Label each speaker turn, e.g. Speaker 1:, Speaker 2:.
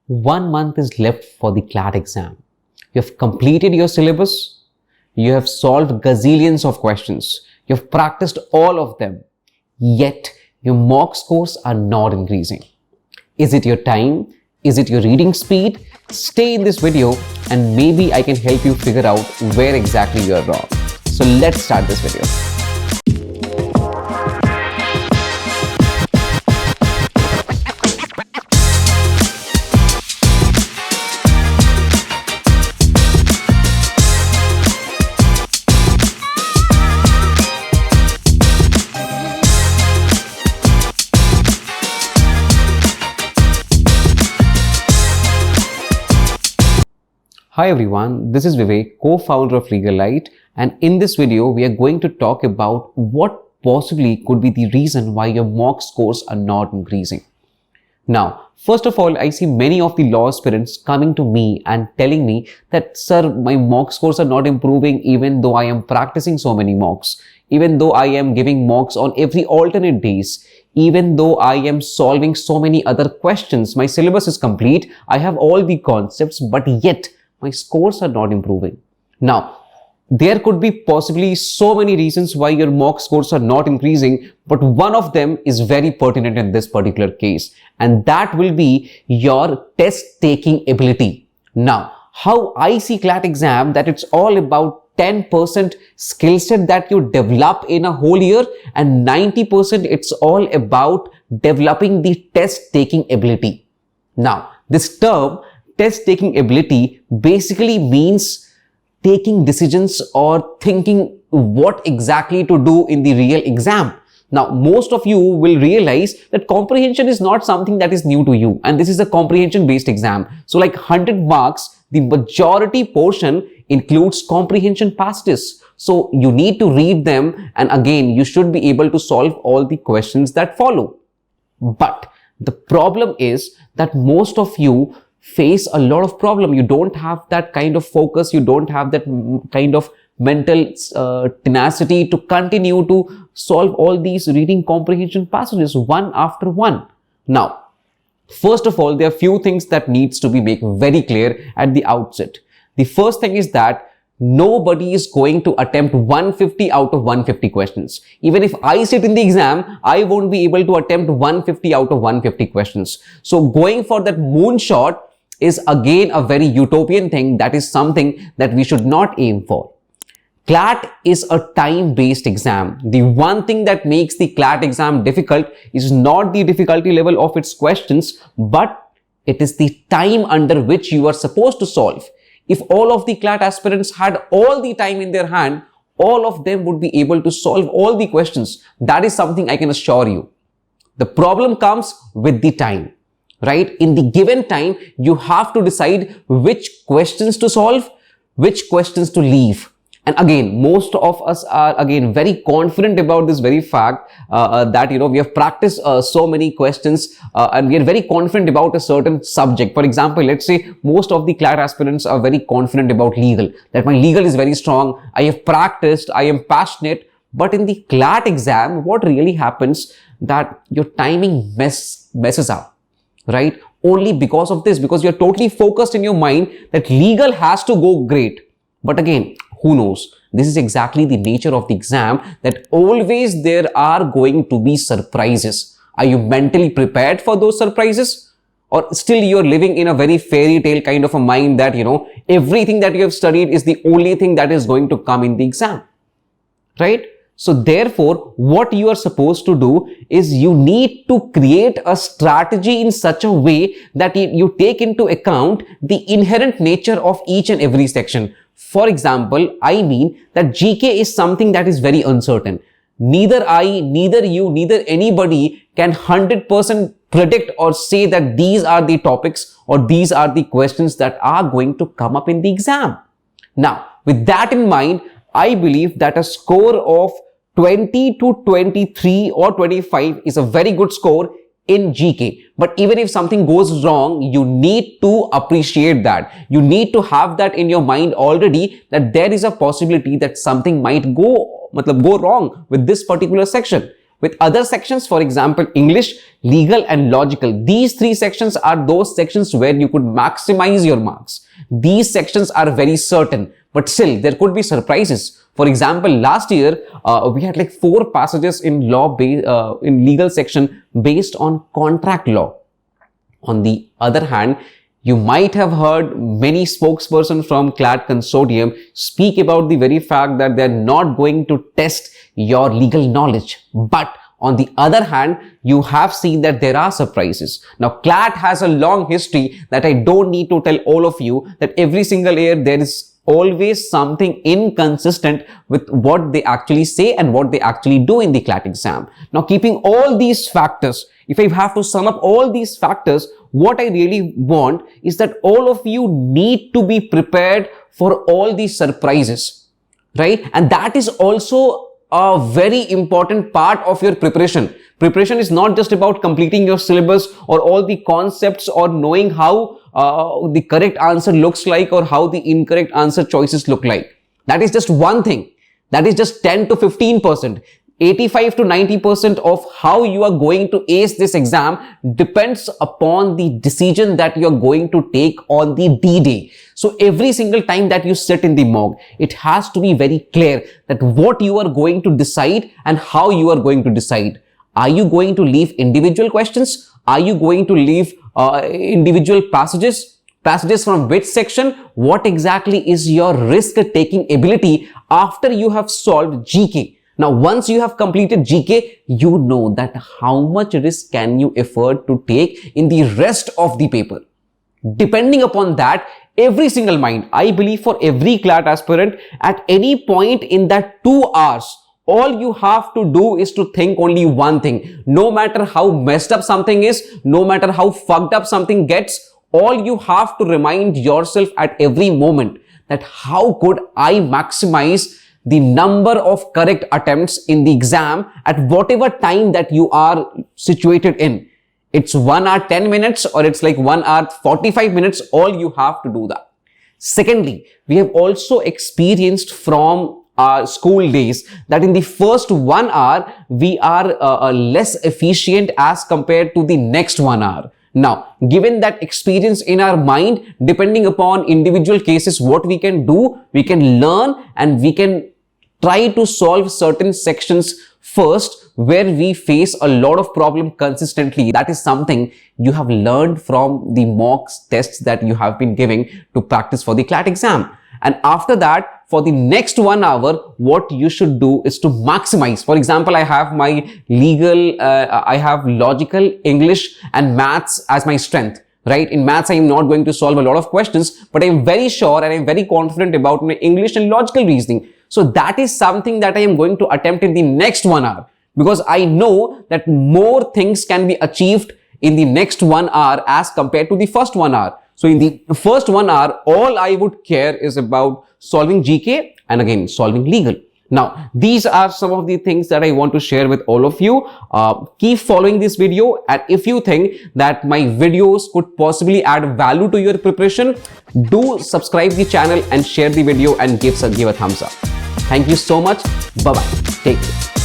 Speaker 1: 1 month is left for the CLAT exam. You have completed your syllabus. You have solved gazillions of questions. You have practiced all of them. Yet, your mock scores are not increasing. Is it your time? Is it your reading speed? Stay in this video and maybe I can help you figure out where exactly you are wrong. So let's start this video. Hi everyone, this is Vivek, co-founder of Legalight, and in this video we are going to talk about what possibly could be the reason why your mock scores are not increasing. Now, first of all, I see many of the law aspirants coming to me and telling me that, sir, my mock scores are not improving even though I am practicing so many mocks, even though I am giving mocks on every alternate days, even though I am solving so many other questions, my syllabus is complete, I have all the concepts, but yet my scores are not improving. Now, there could be possibly so many reasons why your mock scores are not increasing, but one of them is very pertinent in this particular case, and that will be your test taking ability. Now, how I see CLAT exam, that it's all about 10% skill set that you develop in a whole year, and 90% it's all about developing the test taking ability. Now, this term test taking ability basically means taking decisions or thinking what exactly to do in the real exam. Now, most of you will realize that comprehension is not something that is new to you, and this is a comprehension based exam. So like 100 marks, the majority portion includes comprehension passages. So you need to read them, and again, you should be able to solve all the questions that follow. But the problem is that most of you face a lot of problem. You don't have that kind of focus. You don't have that kind of mental tenacity to continue to solve all these reading comprehension passages one after one. Now, first of all, there are few things that needs to be made very clear at the outset. The first thing is that nobody is going to attempt 150 out of 150 questions. Even if I sit in the exam, I won't be able to attempt 150 out of 150 questions. So going for that moonshot is again a very utopian thing. That is something that we should not aim for. CLAT is a time-based exam. The one thing that makes the CLAT exam difficult is not the difficulty level of its questions, but it is the time under which you are supposed to solve. If all of the CLAT aspirants had all the time in their hand, all of them would be able to solve all the questions. That is something I can assure you. The problem comes with the time. Right? In the given time, you have to decide which questions to solve, which questions to leave. And again, most of us are again very confident about this very fact that, we have practiced so many questions and we are very confident about a certain subject. For example, let's say most of the CLAT aspirants are very confident about legal, that my legal is very strong. I have practiced, I am passionate. But in the CLAT exam, what really happens that your timing messes up. Right? Only because of this, because you're totally focused in your mind that legal has to go great. But again, who knows? This is exactly the nature of the exam, that always there are going to be surprises. Are you mentally prepared for those surprises? Or still you're living in a very fairy tale kind of a mind that, everything that you have studied is the only thing that is going to come in the exam. Right? So therefore, what you are supposed to do is you need to create a strategy in such a way that you take into account the inherent nature of each and every section. For example, I mean that GK is something that is very uncertain. Neither I, neither you, neither anybody can 100% predict or say that these are the topics or these are the questions that are going to come up in the exam. Now, with that in mind, I believe that a score of 20 to 23 or 25 is a very good score in GK. But even if something goes wrong, you need to appreciate that. You need to have that in your mind already, that there is a possibility that something might go wrong with this particular section. With other sections, for example, English, legal and logical, these three sections are those sections where you could maximize your marks. These sections are very certain, but still there could be surprises. For example, last year we had like 4 passages in in legal section based on contract law. On the other hand, you might have heard many spokespersons from CLAT consortium speak about the very fact that they're not going to test your legal knowledge. But on the other hand, you have seen that there are surprises. Now, CLAT has a long history that I don't need to tell all of you, that every single year there is always something inconsistent with what they actually say and what they actually do in the CLAT exam. Now, keeping all these factors, if I have to sum up all these factors, what I really want is that all of you need to be prepared for all these surprises, right? And that is also a very important part of your preparation. Preparation is not just about completing your syllabus or all the concepts or knowing how the correct answer looks like or how the incorrect answer choices look like. That is just one thing. That is just 10 to 15%. 85 to 90% of how you are going to ace this exam depends upon the decision that you are going to take on the D-Day. So every single time that you sit in the mock, it has to be very clear that what you are going to decide and how you are going to decide. Are you going to leave individual questions? Are you going to leave individual passages? Passages from which section? What exactly is your risk-taking ability after you have solved GK? Now, once you have completed GK, you know that how much risk can you afford to take in the rest of the paper. Depending upon that, every single mind, I believe for every CLAT aspirant, at any point in that 2 hours, all you have to do is to think only one thing. No matter how messed up something is, no matter how fucked up something gets, all you have to remind yourself at every moment that how could I maximize the number of correct attempts in the exam at whatever time that you are situated in. It's 1 hour 10 minutes or it's like 1 hour 45 minutes, all you have to do that. Secondly, we have also experienced from our school days that in the first 1 hour, we are less efficient as compared to the next 1 hour. Now, given that experience in our mind, depending upon individual cases, what we can do, we can learn and we can try to solve certain sections first where we face a lot of problem consistently. That is something you have learned from the mock tests that you have been giving to practice for the CLAT exam. And after that, for the next 1 hour, what you should do is to maximize. For example, I have my legal, I have logical, English and maths as my strength. Right? In maths, I am not going to solve a lot of questions, but I am very sure and I am very confident about my English and logical reasoning. So that is something that I am going to attempt in the next 1 hour, because I know that more things can be achieved in the next 1 hour as compared to the first 1 hour. So in the first 1 hour, all I would care is about solving GK and again solving legal. Now, these are some of the things that I want to share with all of you. Keep following this video, and if you think that my videos could possibly add value to your preparation, do subscribe the channel and share the video and give a thumbs up. Thank you so much. Bye-bye. Take care.